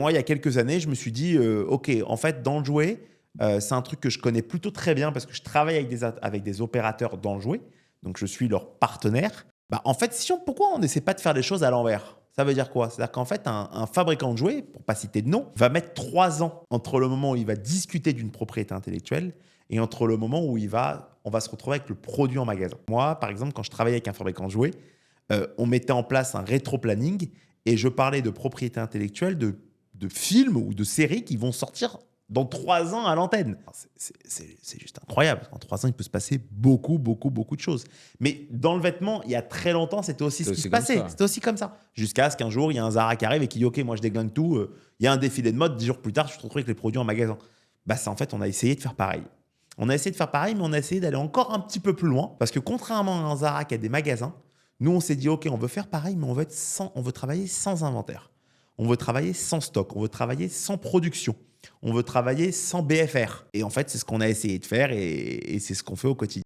Moi, il y a quelques années, je me suis dit, OK, en fait, dans le jouet, c'est un truc que je connais plutôt très bien parce que je travaille avec des opérateurs dans le jouet, donc je suis leur partenaire. Bah, en fait, pourquoi on n'essaie pas de faire les choses à l'envers? Ça veut dire quoi? C'est-à-dire qu'en fait, un fabricant de jouets, pour pas citer de nom, va mettre 3 ans entre le moment où il va discuter d'une propriété intellectuelle et entre le moment où on va se retrouver avec le produit en magasin. Moi, par exemple, quand je travaillais avec un fabricant de jouets, on mettait en place un rétro-planning et je parlais de propriété intellectuelle de films ou de séries qui vont sortir dans 3 ans à l'antenne. C'est juste incroyable. En 3 ans, il peut se passer beaucoup, beaucoup, beaucoup de choses. Mais dans le vêtement, il y a très longtemps, c'était aussi ce C'est qui se aussi comme passait. ça. C'était aussi comme ça. Jusqu'à ce qu'un jour, il y a un Zara qui arrive et qui dit « Ok, moi, je déglingue tout. Il y a un défilé de mode. 10 jours plus tard, je te retrouve avec les produits en magasin. » Bah, en fait, on a essayé de faire pareil. On a essayé de faire pareil, mais on a essayé d'aller encore un petit peu plus loin. Parce que contrairement à un Zara qui a des magasins, nous, on s'est dit « Ok, on veut faire pareil, mais on veut travailler sans inventaire. On veut travailler sans stock. On veut travailler sans production. On veut travailler sans BFR. » Et en fait, c'est ce qu'on a essayé de faire et c'est ce qu'on fait au quotidien.